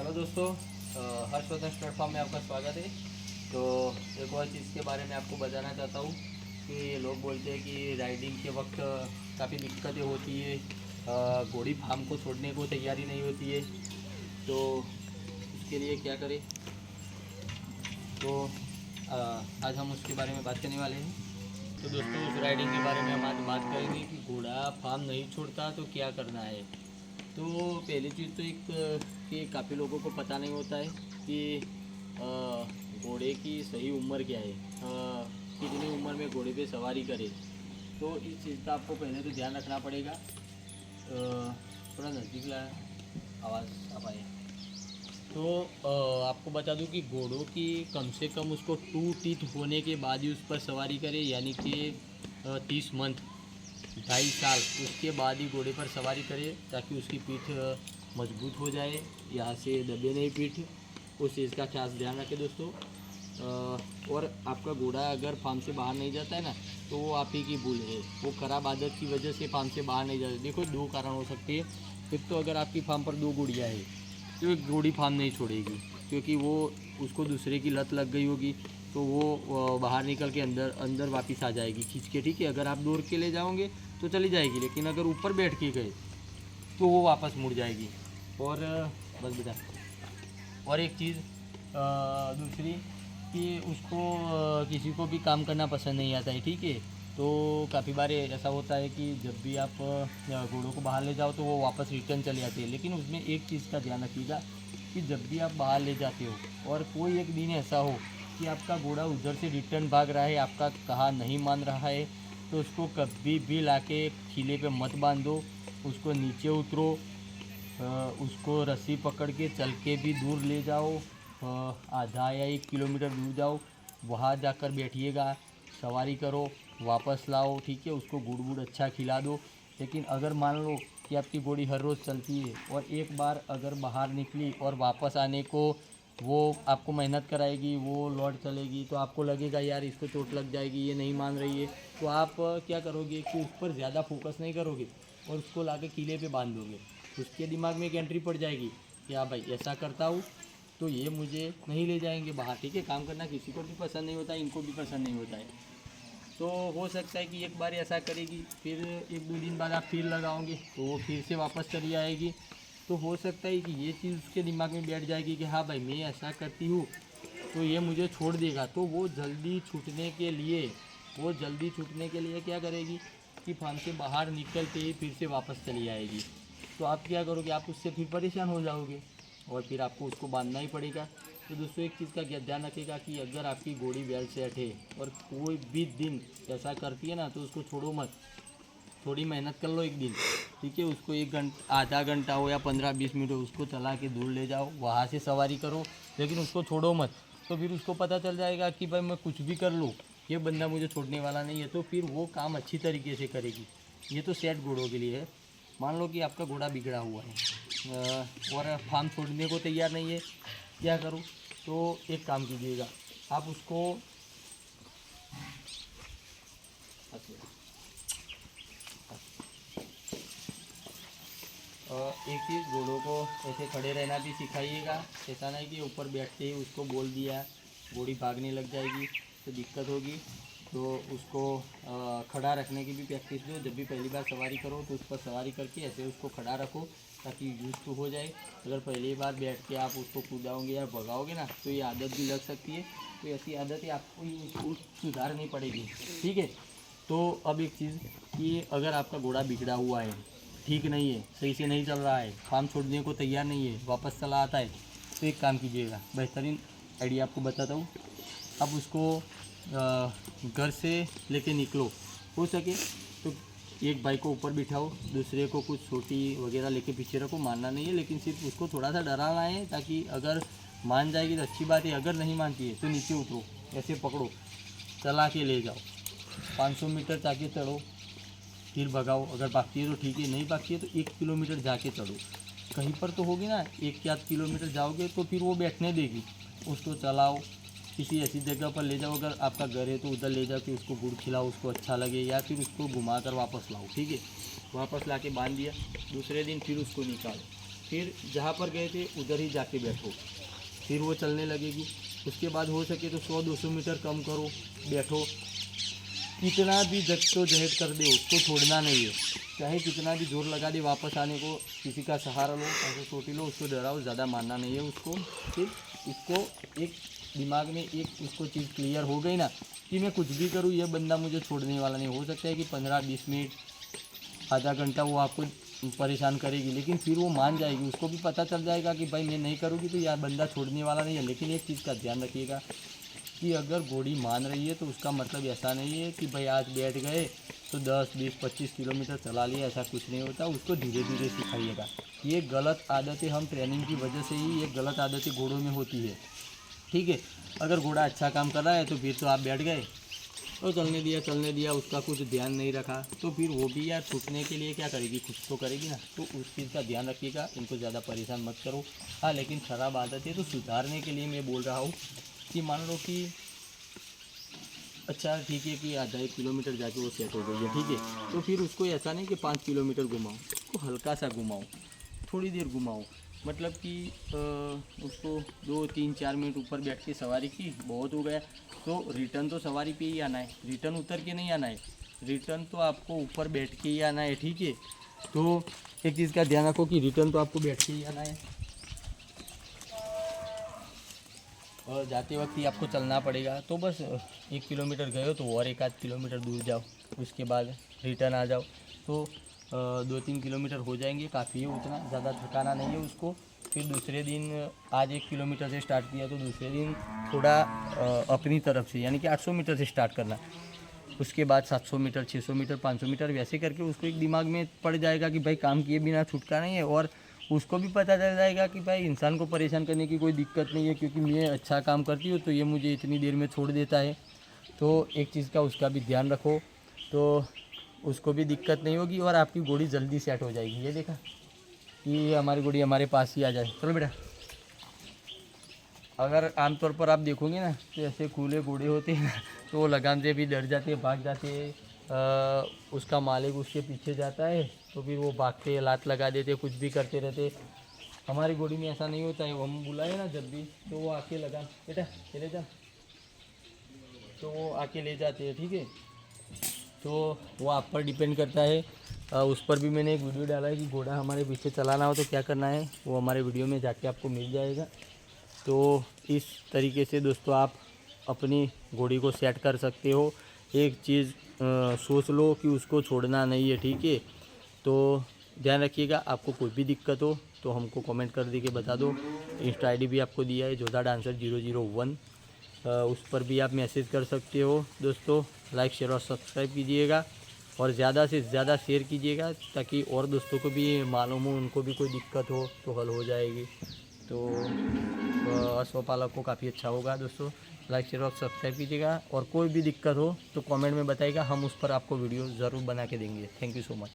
Hello दोस्तों, Harshvardhan platform में आपका स्वागत है। तो एक और चीज़ के बारे में आपको बताना चाहता हूँ कि लोग बोलते हैं कि राइडिंग के वक्त काफ़ी दिक्कतें होती है, घोड़ी फार्म को छोड़ने को तैयारी नहीं होती है। तो उसके लिए क्या करें, तो आज हम उसके बारे में बात करने वाले हैं। तो दोस्तों, उस राइडिंग के बारे में हम आज बात करेंगे कि घोड़ा फार्म नहीं छोड़ता तो क्या करना है। तो पहली चीज़ तो एक कि काफ़ी लोगों को पता नहीं होता है कि घोड़े की सही उम्र क्या है, कितनी उम्र में घोड़े पे सवारी करे। तो इस चीज़ का आपको पहले तो ध्यान रखना पड़ेगा। थोड़ा नज़दीक ला, आवाज़ आ पाए। तो आपको बता दूं कि घोड़ों की कम से कम उसको 2 टीथ होने के बाद ही उस पर सवारी करे, यानी कि 30 मंथ, 2.5 साल उसके बाद ही घोड़े पर सवारी करे, ताकि उसकी पीठ मजबूत हो जाए, यहाँ से दबे नहीं पीठ। उस चीज़ का खास ध्यान रखें दोस्तों। और आपका घोड़ा अगर फार्म से बाहर नहीं जाता है ना, तो वो आप ही की भूल है। वो खराब आदत की वजह से फार्म से बाहर नहीं जाता। देखो, 2 कारण हो सकते हैं। एक तो अगर आपकी फार्म पर 2 घोड़ियाँ है तो एक घोड़ी फार्म नहीं छोड़ेगी, क्योंकि वो उसको दूसरे की लत लग गई होगी। तो वो बाहर निकल के अंदर अंदर वापस आ जाएगी खींच के, ठीक है। अगर आप दौड़ के ले जाओगे तो चली जाएगी, लेकिन अगर ऊपर बैठ के गए तो वो वापस मुड़ जाएगी। और बस बेटा, और एक चीज़ दूसरी कि उसको किसी को भी काम करना पसंद नहीं आता है, ठीक है। तो काफ़ी बार ऐसा होता है कि जब भी आप घोड़ों को बाहर ले जाओ तो वो वापस रिटर्न चले जाते हैं। लेकिन उसमें एक चीज़ का ध्यान रखिएगा कि जब भी आप बाहर ले जाते हो और कोई एक दिन ऐसा हो कि आपका घोड़ा उधर से रिटर्न भाग रहा है, आपका कहा नहीं मान रहा है, तो उसको कभी भी लाके खीले पे मत बांधो। उसको नीचे उतरो, उसको रस्सी पकड़ के चल के भी दूर ले जाओ, आधा या 1 किलोमीटर दूर जाओ, वहाँ जाकर बैठिएगा, सवारी करो, वापस लाओ, ठीक है। उसको गुड़ गुड़ अच्छा खिला दो। लेकिन अगर मान लो कि आपकी घोड़ी हर रोज़ चलती है और एक बार अगर बाहर निकली और वापस आने को वो आपको मेहनत कराएगी, वो लौट चलेगी, तो आपको लगेगा यार इसको चोट लग जाएगी, ये नहीं मान रही है। तो आप क्या करोगे कि उस पर ज़्यादा फोकस नहीं करोगे और उसको लाके किले पे बांध दोगे। उसके दिमाग में एक एंट्री पड़ जाएगी कि हाँ भाई, ऐसा करता हूँ तो ये मुझे नहीं ले जाएंगे बाहर, ठीक है। काम करना किसी को भी पसंद नहीं होता है, इनको भी पसंद नहीं होता है। तो हो सकता है कि एक बार ऐसा करेगी, फिर 1-2 दिन बाद आप फिर लगाओगे तो वो फिर से वापस चली आएगी। तो हो सकता है कि ये चीज़ उसके दिमाग में बैठ जाएगी कि हाँ भाई, मैं ऐसा करती हूँ तो ये मुझे छोड़ देगा। तो वो जल्दी छूटने के लिए क्या करेगी कि फार्म से बाहर निकलते ही फिर से वापस चली आएगी। तो आप क्या करोगे, आप उससे फिर परेशान हो जाओगे और फिर आपको उसको बांधना ही पड़ेगा। तो दोस्तों, एक चीज़ का ध्यान रखिएगा कि अगर आपकी घोड़ी वेल सेट है और कोई भी दिन ऐसा करती है ना, तो उसको छोड़ो मत। थोड़ी मेहनत कर लो एक दिन, ठीक है। उसको 1 घंटा, आधा घंटा हो या 15-20 मिनट हो, उसको चला के दूर ले जाओ, वहाँ से सवारी करो, लेकिन उसको छोड़ो मत। तो फिर उसको पता चल जाएगा कि भाई मैं कुछ भी कर लूँ, ये बंदा मुझे छोड़ने वाला नहीं है। तो फिर वो काम अच्छी तरीके से करेगी। ये तो सेट घोड़ों के लिए है। मान लो कि आपका घोड़ा बिगड़ा हुआ है और फार्म छोड़ने को तैयार नहीं है, क्या करूँ। तो एक काम कीजिएगा, आप उसको एक चीज़, घोड़ों को ऐसे खड़े रहना भी सिखाइएगा। ऐसा नहीं कि ऊपर बैठते ही उसको बोल दिया, घोड़ी भागने लग जाएगी तो दिक्कत होगी। तो उसको खड़ा रखने की भी प्रैक्टिस दो। जब भी पहली बार सवारी करो तो उस पर सवारी करके ऐसे उसको खड़ा रखो, ताकि यूज टू हो जाए। अगर पहली बार बैठ के आप उसको कूदाओगे या भगाओगे ना, तो ये आदत भी लग सकती है। तो ऐसी आदतें आपको सुधारनी पड़ेगी, ठीक है। तो अब एक चीज़ कि अगर आपका घोड़ा बिगड़ा हुआ है, ठीक नहीं है, सही से नहीं चल रहा है, फार्म छोड़ने को तैयार नहीं है, वापस चला आता है, तो एक काम कीजिएगा, बेहतरीन आइडिया आपको बताता हूँ। अब उसको घर से लेके निकलो, हो सके तो एक बाइक को ऊपर बिठाओ, दूसरे को कुछ छोटी वगैरह लेके पीछे रखो। मानना नहीं है, लेकिन सिर्फ उसको थोड़ा सा डराना है, ताकि अगर मान जाएगी तो अच्छी बात है, अगर नहीं मानती है तो नीचे उतरो, ऐसे पकड़ो, चला के ले जाओ, 500 मीटर जाके चढ़ो, फिर भगाओ। अगर भागती है तो ठीक है, नहीं भागती है तो 1 किलोमीटर जाके चढ़ो। कहीं पर तो होगी ना, 1 या 2 किलोमीटर जाओगे तो फिर वो बैठने देगी। उसको चलाओ, किसी ऐसी जगह पर ले जाओ, अगर आपका घर है तो उधर ले जाओ कि उसको गुड़ खिलाओ, उसको अच्छा लगे, या फिर उसको घुमा कर वापस लाओ, ठीक है। वापस ला के बांध दिया, दूसरे दिन फिर उसको निकालो, फिर जहाँ पर गए थे उधर ही जाके बैठो, फिर वो चलने लगेगी। उसके बाद हो सके तो 100-200 मीटर कम करो, बैठो। कितना भी जद्दोजहद कर दे उसको छोड़ना नहीं है, चाहे कितना भी जोर लगा दे वापस आने को, किसी का सहारा लो, ऐसे चोटी लो, उसको डराओ, ज़्यादा मानना नहीं है उसको। फिर इसको एक दिमाग में एक उसको चीज़ क्लियर हो गई ना कि मैं कुछ भी करूँ ये बंदा मुझे छोड़ने वाला नहीं। हो सकता है कि 15-20 मिनट, आधा घंटा वो आपको परेशान करेगी, लेकिन फिर वो मान जाएगी। उसको भी पता चल जाएगा कि भाई मैं नहीं करूँगी तो यार बंदा छोड़ने वाला नहीं है। लेकिन एक चीज़ का ध्यान रखिएगा कि अगर घोड़ी मान रही है तो उसका मतलब ऐसा नहीं है कि भाई आज बैठ गए तो 10, 20, 25 किलोमीटर चला लिया, ऐसा कुछ नहीं होता। उसको धीरे धीरे सिखाइएगा। ये गलत आदतें हम ट्रेनिंग की वजह से ही, ये गलत आदतें घोड़ों में होती है, ठीक है। अगर घोड़ा अच्छा काम कर रहा है तो फिर तो आप बैठ गए और चलने दिया, उसका कुछ ध्यान नहीं रखा, तो फिर वो भी यार छूटने के लिए क्या करेगी, कुछ तो करेगी ना। तो उस चीज़ का ध्यान रखिएगा, इनको ज़्यादा परेशान मत करो। हाँ, लेकिन ख़राब आदत है तो सुधारने के लिए मैं बोल रहा हूँ कि मान लो कि अच्छा ठीक है कि आधा 1 किलोमीटर जाके वो सेट हो गई है, ठीक है। तो फिर उसको ऐसा नहीं कि 5 किलोमीटर घुमाओ, उसको हल्का सा घुमाओ, थोड़ी देर घुमाओ। मतलब कि उसको 2-3-4 मिनट ऊपर बैठ के सवारी की, बहुत हो गया। तो रिटर्न तो सवारी पे ही आना है, रिटर्न उतर के नहीं आना है, रिटर्न तो आपको ऊपर बैठ के ही आना है, ठीक है। तो एक चीज़ का ध्यान रखो कि रिटर्न तो आपको बैठ के ही आना है, और जाते वक्त ही आपको चलना पड़ेगा। तो बस 1 किलोमीटर गए हो तो और 1 आध किलोमीटर दूर जाओ, उसके बाद रिटर्न आ जाओ। तो 2-3 किलोमीटर हो जाएंगे, काफ़ी है, उतना ज़्यादा थकाना नहीं है उसको। फिर दूसरे दिन आज 1 किलोमीटर से स्टार्ट किया तो दूसरे दिन थोड़ा अपनी तरफ से, यानी कि 800 मीटर से स्टार्ट करना। उसके बाद 700 मीटर, 600 मीटर, 500 मीटर, वैसे करके उसको एक दिमाग में पड़ जाएगा कि भाई काम किए बिना छुटका नहीं है। और उसको भी पता चल जाएगा कि भाई इंसान को परेशान करने की कोई दिक्कत नहीं है, क्योंकि मैं अच्छा काम करती हूँ तो ये मुझे इतनी देर में छोड़ देता है। तो एक चीज़ का उसका भी ध्यान रखो, तो उसको भी दिक्कत नहीं होगी और आपकी घोड़ी जल्दी सेट हो जाएगी। ये देखा कि हमारी घोड़ी हमारे पास ही आ जाए। चलो बेटा, अगर आमतौर पर आप देखोगे ना तो ऐसे खुले घोड़े होते हैं ना, तो वो लगाम से भी डर जाते हैं, भाग जाते हैं। उसका मालिक उसके पीछे जाता है तो फिर वो भागते हैं, लात लगा देते, कुछ भी करते रहते। हमारी घोड़ी में ऐसा नहीं होता है, वो हम बुलाए ना जब भी तो वो आके लगा, बेटा चले जा, तो वो आके ले जाते हैं, ठीक है। तो वो आप पर डिपेंड करता है। उस पर भी मैंने एक वीडियो डाला है कि घोड़ा हमारे पीछे चलाना हो तो क्या करना है, वो हमारे वीडियो में जाके आपको मिल जाएगा। तो इस तरीके से दोस्तों आप अपनी घोड़ी को सेट कर सकते हो। एक चीज़ सोच लो कि उसको छोड़ना नहीं है, ठीक है। तो ध्यान रखिएगा, आपको कोई भी दिक्कत हो तो हमको कमेंट कर दे के बता दो। इंस्टा आईडी भी आपको दिया है, जोधा डांसर 001, उस पर भी आप मैसेज कर सकते हो। दोस्तों लाइक, शेयर और सब्सक्राइब कीजिएगा और ज़्यादा से ज़्यादा शेयर कीजिएगा ताकि और दोस्तों को भी मालूम हो, उनको भी कोई दिक्कत हो तो हल हो जाएगी। तो अश्वपालक को काफ़ी अच्छा होगा। दोस्तों लाइक, शेयर और सब्सक्राइब कीजिएगा और कोई भी दिक्कत हो तो कमेंट में बताइएगा, हम उस पर आपको वीडियो ज़रूर बना के देंगे। Thank you so much.